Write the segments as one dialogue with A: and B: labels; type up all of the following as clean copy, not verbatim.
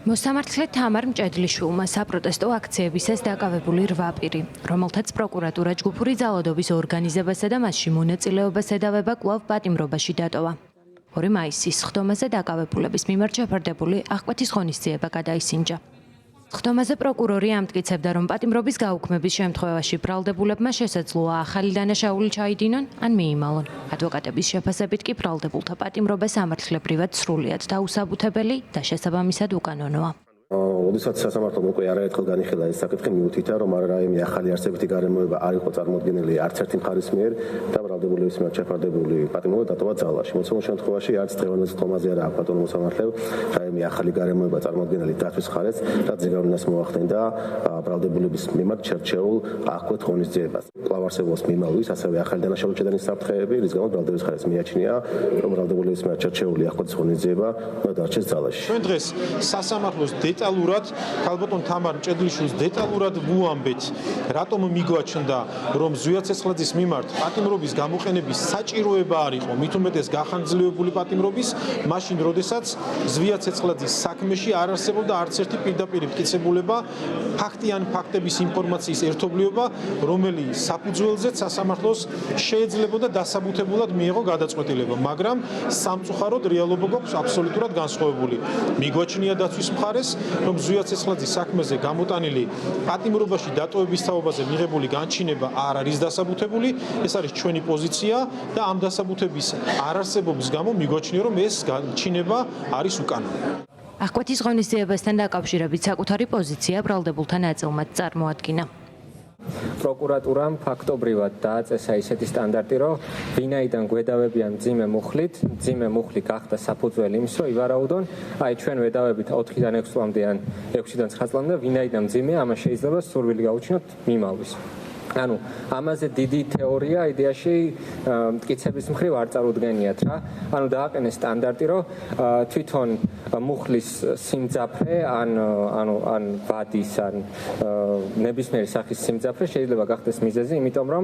A: მოსამართლე თამარ მჭედლიშვილმა საპროტესტო აქციებისას დაკავებული 8 პირი, რომელთაც პროკურატურა ჯგუფური ძალადობის ორგანიზებასა და მასში მონაწილეობას ედავება კვლავ პატიმრობაში დატოვა. 2 მაისის სხდომაზე დაკავებულების მიმართ შეფარდებული აღკვეთის ღონისძიება გადაისინჯა. სხდომაზე პროკურორი ამტკიცებდა, რომ პატიმრობის გაუქმების შემთხვევაში ბრალდებულებმა შესაძლოა ახალი დანაშაული ჩაიდინონ ან მიიმალონ. ადვოკატების შეფასებით კი ბრალდებულთა პატიმრობა სამართლებრივად სრულიად დაუსაბუთებელი და შესაბამისად უკანონოა.
B: Ოდესაც სასამართლომ უკვე არაერთხელ განიხილა ეს საკითხი მიუთითა, რომ რაიმე ახალი არსებითი გარემოება არ იყო წარმოდგენილი არც ერთი მხარის მიერ და ბრალდებულების მიმართ შეფარდებული პატიმრობა დატოვა ძალაში. მოცემულ შემთხვევაში არც დღევანდელ სხდომაზე არ აქვს ბატონო მოსამართლე რაიმე ახალი გარემოება წარმოდგენილი დაცვის მხარეს, რაც ზეგავლენას მოახდენდა ბრალდებულების მიმართ შერჩეულ აღკვეთ ღონისძიებას. კვლავ არსებობს მიმალვის, ასევე ახალი დანაშაულის შედანის საფრთხეები, რის გამოც ბრალდებულების მხარეს მიაჩნია, რომ ბრალდებულების მიმართ შერჩეული აღკვეთის ღონისძიება უნდა დარჩეს ძალაში.
C: ჩვენ დღეს სასამართლოს დეტალურად ქალბატონ თამარ მჭედლიშვილს დეტალურად ვუამბეთ, რატომ მიგვაჩნდა, რომ ზვია ცეცხლაძის მიმართ პატიმრობის გამოყენების საჭიროება არ იყო, მით უმეტეს გახანგრძლივებული პატიმრობის, მაშინ როდესაც ზვია ცეცხლაძის საქმეში არ არსებობდა არც ერთი პირდაპირ მტკიცებულება, ფაქტიან ფაქტების ინფორმაციის ერთობლიობა, რომელიც საფუძველზეც სასამართლოს შეეძლებოდა დასაბუთებულად მიეღო გადაწყვეტილება, მაგრამ სამწუხაროდ რეალობა გვაქვს აბსოლუტურად განსხვავებული. მიგვაჩნია დაცვის მხარეს, რომ ზვია ცეცხლაძის საქმეზე გამოტანილი პატიმრობაში დატოვების თაობაზე მიღებული განჩინება არ არის დასაბუთებული, ეს არის ჩვენი პოზიცია და ამ დასაბუთების არარსებობის გამო მიგვაჩნია, რომ ეს განჩინება არის უკანონო.
A: აღკვეთის ღონისძიებასთან დაკავშირებით საკუთარი პოზიცია ბრალდებულთა ნაწილმაც წარმოადგინა.
D: პროკურატურამ ფაქტობრივად დააწესა ისეთი სტანდარტი, რომ ვინაიდან გვედავებიან მძიმე მუხლი გახდა საფუძველი იმის, რომ ივარაუდონ, აი ჩვენ ვედავებით 4-დან 6 წლამდე ან 6-დან 9 წლამდე, ვინაიდან მძიმეა, ამას შეიძლება სურვილი გავუჩინოთ მიმალვის. ანუ ამაზე დიდი თეორია იდეაში მტკიცების მხრივ არ წარუდგენიათ რა. ანუ დააყენეს სტანდარტი, რომ თვითონ მუხლის სიმძაფრე ან ვადის ან ნებისმიერი სახის სიმძაფრე შეიძლება გახდეს მიზეზი, იმიტომ რომ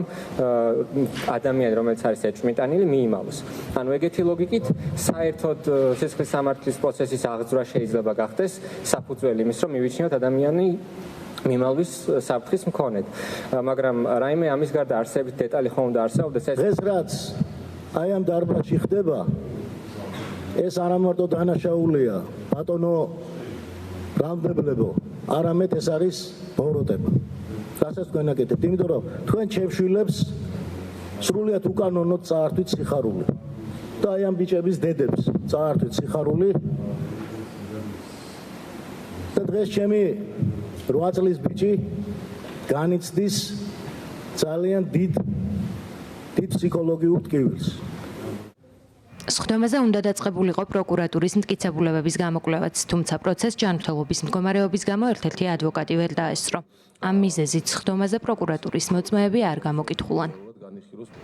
D: ადამიანი, რომელიც არის ეჭვმიტანილი, მიიმალოს. ანუ ეგეთი ლოგიკით საერთოდ სისხლის სამართლის პროცესის აღძვრა შეიძლება გახდეს საფუძველი იმის, რომ მივიჩნიოთ ადამიანი მიმალვის საფრთხის მქონედ. მაგრამ რაიმე ამის გარდა არსებით დეტალი ხომ უნდა არსებობდეს ეს
E: დღეს რაც აი ამ დარბაზში ხდება ეს არამარტო დანაშაულია ბატონო ბრალდებლებო, არამედ ეს არის ბოროტება. რასაც თქვენ აკეთებთ, იმიტომ რომ თქვენ ჩემშვილებს სრულიად უკანონოდ წაართვით სიხარული. და აი ამ ბიჭების დედებს წაართვით სიხარული. და დღეს ჩემი 8 წლის ბიჭი განიცდის ძალიან დიდ ფსიქოლოგიურ ტკივილს.
A: სხდომაზე უნდა დაწყებულიყო პროკურატურის მტკიცებულებების გამოკვლევაც, თუმცა პროცესს ჯანმრთელობის მდგომარეობის გამო ერთ-ერთი ადვოკატი ვერ დაესწრო. ამ მიზეზით სხდომაზე პროკურატურის მოწმეები არ გამოკითხულან.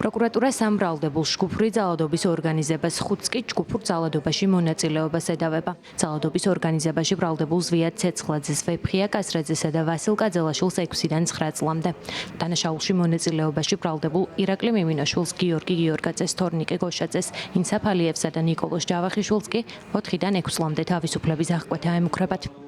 A: პროკურატურა სამბრალდებულ ჯგუფური ძალადობის ორგანიზებას 5-ს კი ჯგუფურ ძალადობაში მონაწილეობას ედავება. ძალადობის ორგანიზებაში ბრალდებულ ზვია ცეცხლაძეს, ვეფხია კასრაძესა და ვასილ კაძელაშვილს 6-დან 9 წლამდე. დანაშაულში მონაწილეობაში ბრალდებულ ირაკლი მიმინოშვილს, გიორგი გიორგაძეს, თორნიკე გოშაძეს, ინსაფ ალიევსა და ნიკოლოზ ჯავახიშვილს კი 4-დან 6 წლამდე თავისუფლების აღკვეთა ემუქრებათ.